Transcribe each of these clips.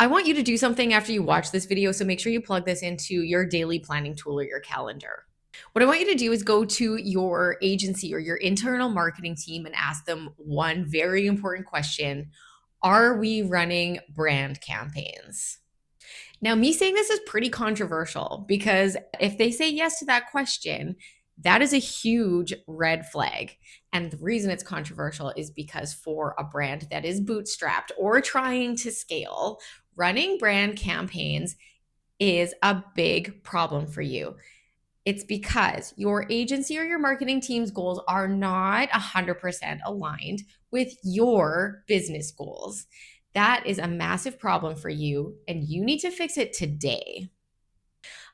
I want you to do something after you watch this video, so make sure you plug this into your daily planning tool or your calendar. What I want you to do is go to your agency or your internal marketing team and ask them one very important question. Are we running brand campaigns? Now, me saying this is pretty controversial because if they say yes to that question, that is a huge red flag. And the reason it's controversial is because for a brand that is bootstrapped or trying to scale, running brand campaigns is a big problem for you. It's because your agency or your marketing team's goals are not 100% aligned with your business goals. That is a massive problem for you, and you need to fix it today.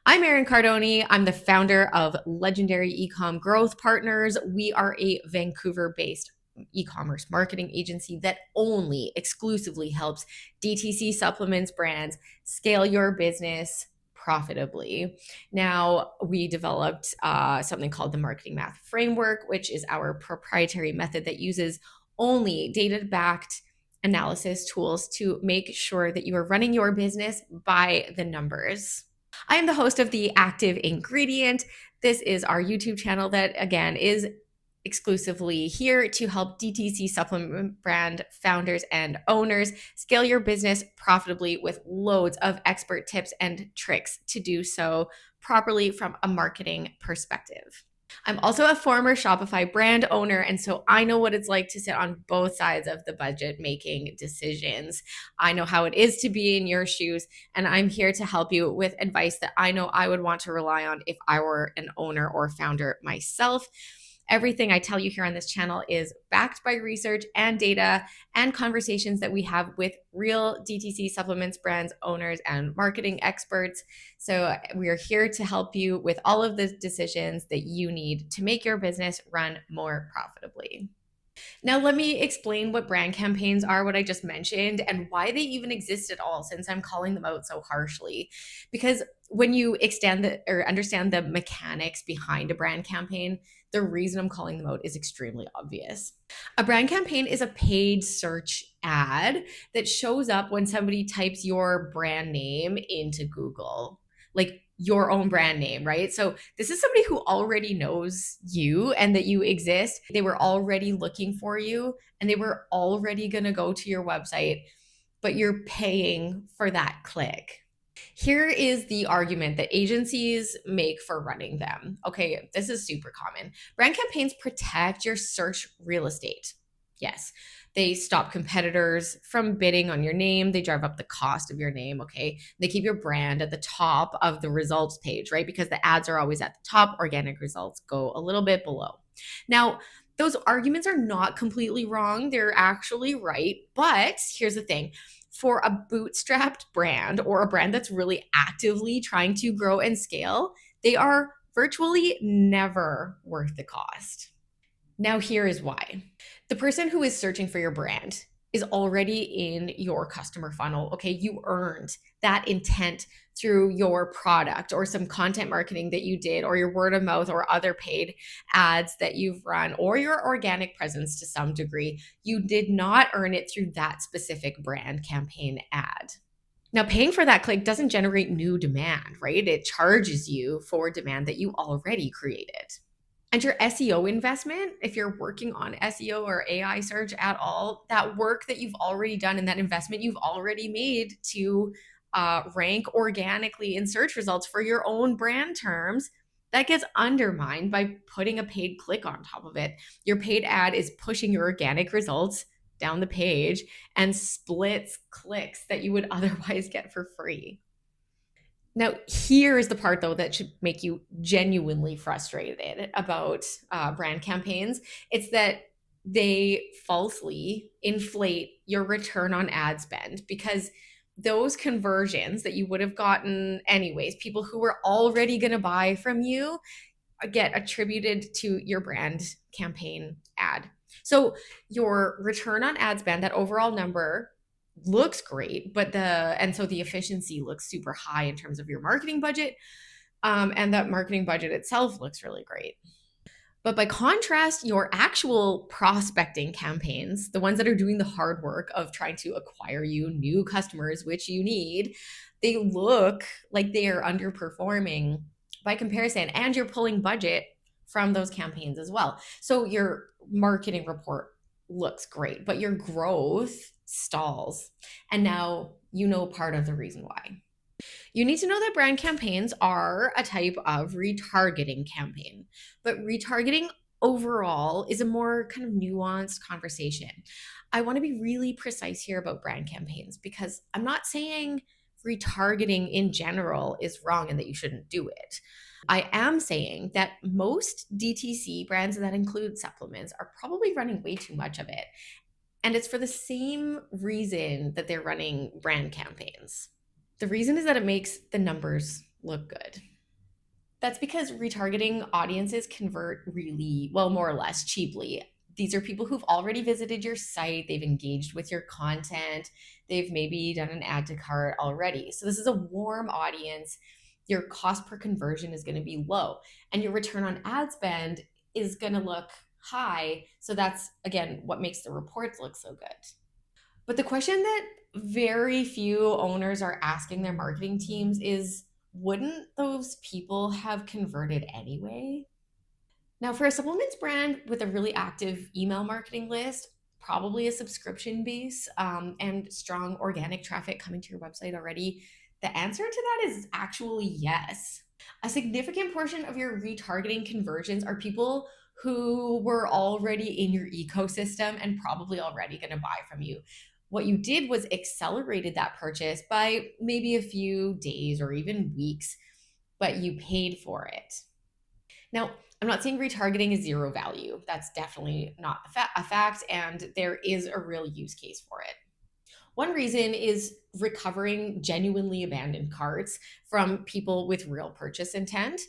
I'm Erin Cardoni. I'm the founder of Legendary Ecom Growth Partners. We are a Vancouver based e-commerce marketing agency that only exclusively helps DTC supplements brands scale your business profitably. Now, we developed something called the Marketing Math Framework, which is our proprietary method that uses only data-backed analysis tools to make sure that you are running your business by the numbers. I am the host of The Active Ingredient. This is our YouTube channel that, again, is exclusively here to help DTC supplement brand founders and owners scale your business profitably with loads of expert tips and tricks to do so properly from a marketing perspective. I'm also a former Shopify brand owner, and so I know what it's like to sit on both sides of the budget making decisions. I know how it is to be in your shoes, and I'm here to help you with advice that I know I would want to rely on if I were an owner or founder myself. Everything I tell you here on this channel is backed by research and data and conversations that we have with real DTC supplements brands, owners, and marketing experts. So we are here to help you with all of the decisions that you need to make your business run more profitably. Now, let me explain what brand campaigns are, what I just mentioned, and why they even exist at all, since I'm calling them out so harshly. Because when you extend or understand the mechanics behind a brand campaign, the reason I'm calling them out is extremely obvious. A brand campaign is a paid search ad that shows up when somebody types your brand name into Google, like your own brand name, right? So this is somebody who already knows you and that you exist. They were already looking for you and they were already going to go to your website, but you're paying for that click. Here is the argument that agencies make for running them. Okay, this is super common. Brand campaigns protect your search real estate. Yes, they stop competitors from bidding on your name. They drive up the cost of your name. Okay, they keep your brand at the top of the results page, right? Because the ads are always at the top, organic results go a little bit below. Now, those arguments are not completely wrong. They're actually right. But here's the thing. For a bootstrapped brand or a brand that's really actively trying to grow and scale, they are virtually never worth the cost. Now, here is why. The person who is searching for your brand is already in your customer funnel. Okay, you earned that intent through your product or some content marketing that you did, or your word of mouth or other paid ads that you've run, or your organic presence to some degree. You did not earn it through that specific brand campaign ad. Now, paying for that click doesn't generate new demand, right? It charges you for demand that you already created. And your SEO investment, if you're working on SEO or AI search at all, that work that you've already done and that investment you've already made to rank organically in search results for your own brand terms, that gets undermined by putting a paid click on top of it. Your paid ad is pushing your organic results down the page and splits clicks that you would otherwise get for free. Now, here is the part, though, that should make you genuinely frustrated about brand campaigns. It's that they falsely inflate your return on ad spend, because those conversions that you would have gotten anyways, people who were already going to buy from you, get attributed to your brand campaign ad. So your return on ad spend, that overall number, looks great, but so the efficiency looks super high in terms of your marketing budget, and that marketing budget itself looks really great. But by contrast, your actual prospecting campaigns, the ones that are doing the hard work of trying to acquire you new customers, which you need, they look like they are underperforming by comparison, and you're pulling budget from those campaigns as well. So your marketing report looks great, but your growth stalls. And now you know part of the reason why. You need to know that brand campaigns are a type of retargeting campaign, but retargeting overall is a more kind of nuanced conversation. I want to be really precise here about brand campaigns because I'm not saying retargeting in general is wrong and that you shouldn't do it. I am saying that most DTC brands that include supplements are probably running way too much of it. And it's for the same reason that they're running brand campaigns. The reason is that it makes the numbers look good. That's because retargeting audiences convert really, well, more or less cheaply. These are people who've already visited your site, they've engaged with your content, they've maybe done an add to cart already. So this is a warm audience. Your cost per conversion is going to be low, and your return on ad spend is going to look high. So that's, again, what makes the reports look so good. But the question that very few owners are asking their marketing teams is, wouldn't those people have converted anyway? Now, for a supplements brand with a really active email marketing list, probably a subscription base, and strong organic traffic coming to your website already, the answer to that is actually yes. A significant portion of your retargeting conversions are people who were already in your ecosystem and probably already going to buy from you. What you did was accelerated that purchase by maybe a few days or even weeks, but you paid for it. Now, I'm not saying retargeting is zero value. That's definitely not a fact, and there is a real use case for it. One reason is recovering genuinely abandoned carts from people with real purchase intent.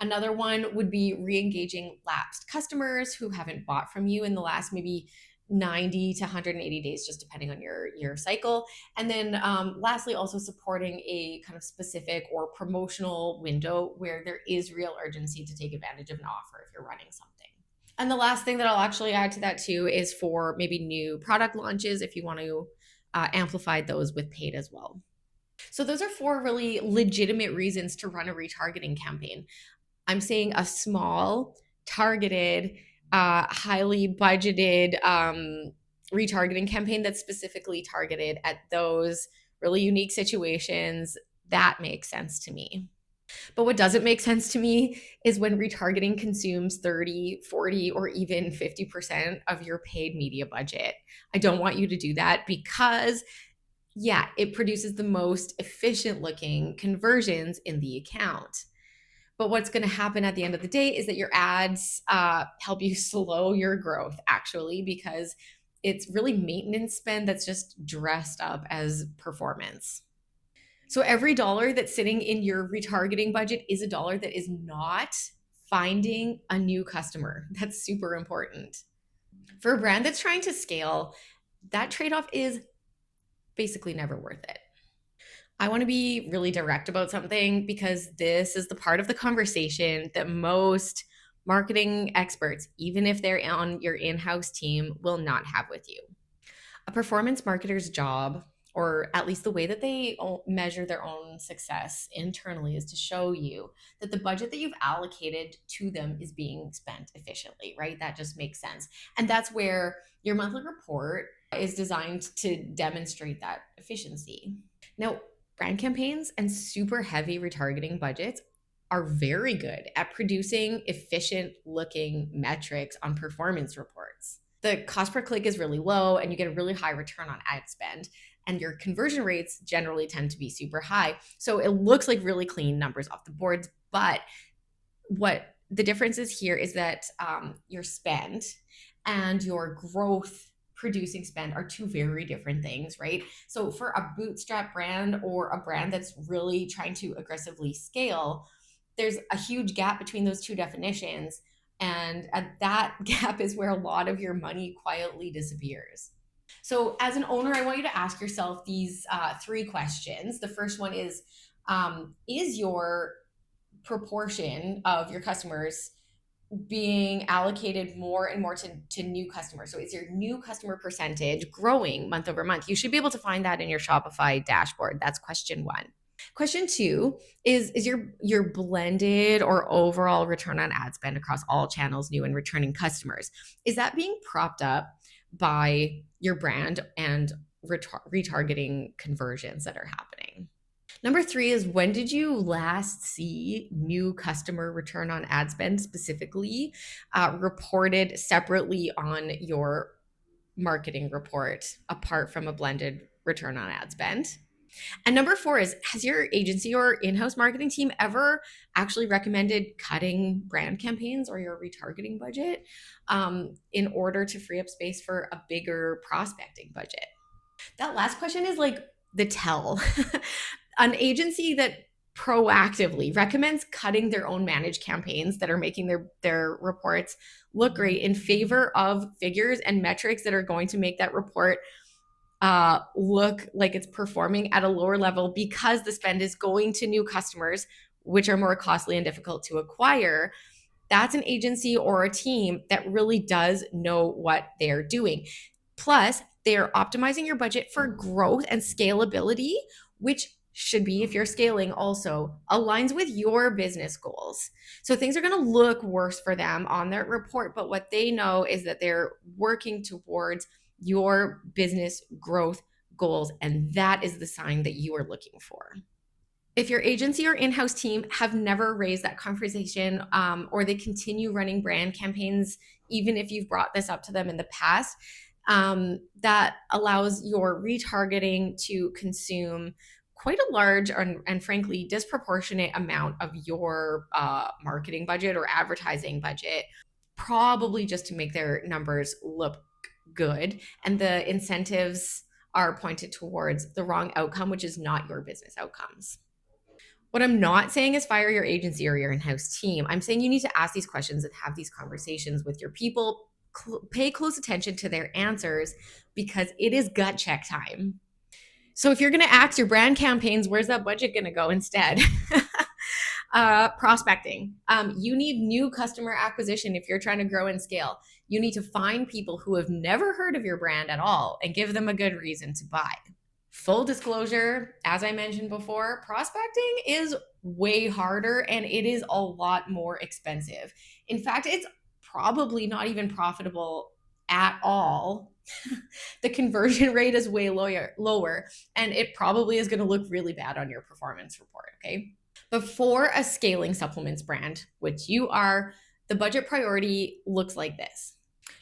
Another one would be re-engaging lapsed customers who haven't bought from you in the last maybe 90 to 180 days, just depending on your cycle. And then lastly, also supporting a kind of specific or promotional window where there is real urgency to take advantage of an offer if you're running something. And the last thing that I'll actually add to that too is for maybe new product launches if you want to amplify those with paid as well. So those are 4 really legitimate reasons to run a retargeting campaign. I'm saying a small, targeted, highly budgeted retargeting campaign that's specifically targeted at those really unique situations. That makes sense to me. But what doesn't make sense to me is when retargeting consumes 30, 40, or even 50% of your paid media budget. I don't want you to do that because, yeah, it produces the most efficient looking conversions in the account. But what's going to happen at the end of the day is that your ads help you slow your growth, actually, because it's really maintenance spend that's just dressed up as performance. So every dollar that's sitting in your retargeting budget is a dollar that is not finding a new customer. That's super important. For a brand that's trying to scale, that trade-off is basically never worth it. I want to be really direct about something because this is the part of the conversation that most marketing experts, even if they're on your in-house team, will not have with you. A performance marketer's job, or at least the way that they measure their own success internally, is to show you that the budget that you've allocated to them is being spent efficiently, right? That just makes sense. And that's where your monthly report is designed to demonstrate that efficiency. Now, brand campaigns and super heavy retargeting budgets are very good at producing efficient looking metrics on performance reports. The cost per click is really low and you get a really high return on ad spend, and your conversion rates generally tend to be super high. So it looks like really clean numbers off the boards, but what the difference is here is that your spend and your growth producing spend are 2 very different things, right? So for a bootstrap brand or a brand that's really trying to aggressively scale, there's a huge gap between those 2 definitions. And at that gap is where a lot of your money quietly disappears. So as an owner, I want you to ask yourself these 3 questions. The first one is your proportion of your customers being allocated more and more to new customers? So is your new customer percentage growing month over month? You should be able to find that in your Shopify dashboard. That's question one. Question two is your blended or overall return on ad spend across all channels, new and returning customers. Is that being propped up by your brand and retargeting conversions that are happening? Number three is, when did you last see new customer return on ad spend specifically reported separately on your marketing report apart from a blended return on ad spend? And number four is, has your agency or in-house marketing team ever actually recommended cutting brand campaigns or your retargeting budget in order to free up space for a bigger prospecting budget? That last question is like the tell. An agency that proactively recommends cutting their own managed campaigns that are making their reports look great in favor of figures and metrics that are going to make that report look like it's performing at a lower level because the spend is going to new customers, which are more costly and difficult to acquire. That's an agency or a team that really does know what they're doing. Plus, they're optimizing your budget for growth and scalability, which should be, if you're scaling, also aligns with your business goals. So things are going to look worse for them on their report, but what they know is that they're working towards your business growth goals, and that is the sign that you are looking for. If your agency or in-house team have never raised that conversation, or they continue running brand campaigns, even if you've brought this up to them in the past, that allows your retargeting to consume quite a large and frankly disproportionate amount of your marketing budget or advertising budget, probably just to make their numbers look good, and the incentives are pointed towards the wrong outcome, which is not your business outcomes. What I'm not saying is fire your agency or your in-house team. I'm saying you need to ask these questions and have these conversations with your people. Pay close attention to their answers because it is gut check time. So if you're going to axe your brand campaigns, where's that budget going to go instead? Prospecting. You need new customer acquisition if you're trying to grow and scale. You need to find people who have never heard of your brand at all and give them a good reason to buy. Full disclosure, as I mentioned before, prospecting is way harder and it is a lot more expensive. In fact, it's probably not even profitable at all. The conversion rate is way lower, and it probably is going to look really bad on your performance report, okay? But for a scaling supplements brand, which you are, the budget priority looks like this.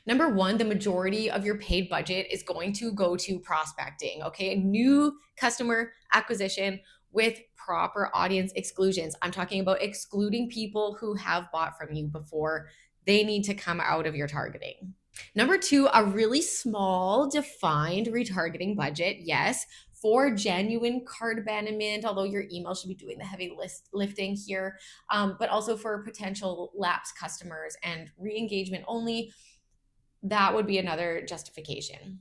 Number one, the majority of your paid budget is going to go to prospecting, okay? New customer acquisition with proper audience exclusions. I'm talking about excluding people who have bought from you before. They need to come out of your targeting. Number two, a really small defined retargeting budget, yes, for genuine cart abandonment, although your email should be doing the heavy lifting here, but also for potential lapsed customers and re-engagement only. That would be another justification.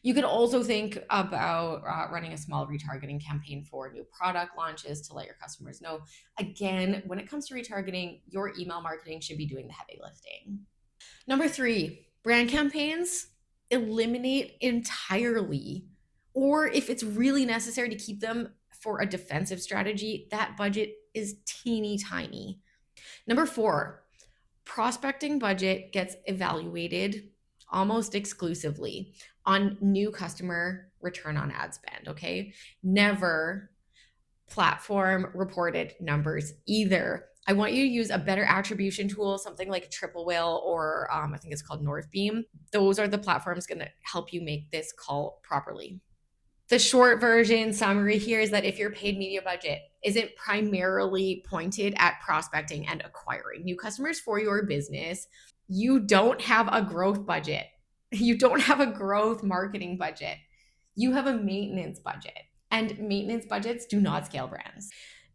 You could also think about running a small retargeting campaign for new product launches to let your customers know. Again, when it comes to retargeting, your email marketing should be doing the heavy lifting. Number three, brand campaigns, eliminate entirely. Or if it's really necessary to keep them for a defensive strategy, that budget is teeny tiny. Number four, prospecting budget gets evaluated almost exclusively on new customer return on ad spend, okay? Never platform reported numbers either. I want you to use a better attribution tool, something like Triple Whale or I think it's called Northbeam. Those are the platforms going to help you make this call properly. The short version summary here is that if your paid media budget isn't primarily pointed at prospecting and acquiring new customers for your business, you don't have a growth budget. You don't have a growth marketing budget. You have a maintenance budget, and maintenance budgets do not scale brands.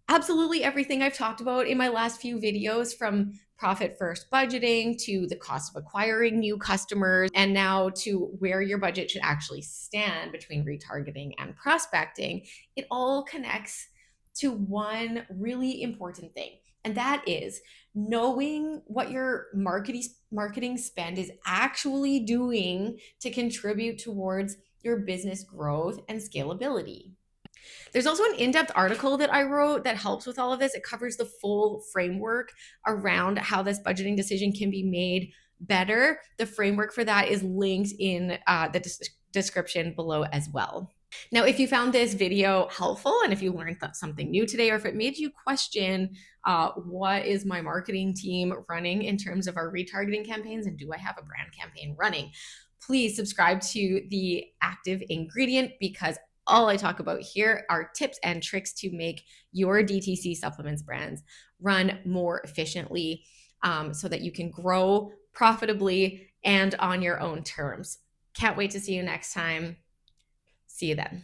Absolutely everything I've talked about in my last few videos, from profit first budgeting to the cost of acquiring new customers, and now to where your budget should actually stand between retargeting and prospecting, it all connects to one really important thing. And that is knowing what your marketing spend is actually doing to contribute towards your business growth and scalability. There's also an in-depth article that I wrote that helps with all of this. It covers the full framework around how this budgeting decision can be made better. The framework for that is linked in the description below as well. Now, if you found this video helpful and if you learned something new today, or if it made you question what is my marketing team running in terms of our retargeting campaigns, and do I have a brand campaign running, please subscribe to the Active Ingredient, because all I talk about here are tips and tricks to make your DTC supplements brands run more efficiently, so that you can grow profitably and on your own terms. Can't wait to see you next time. See you then.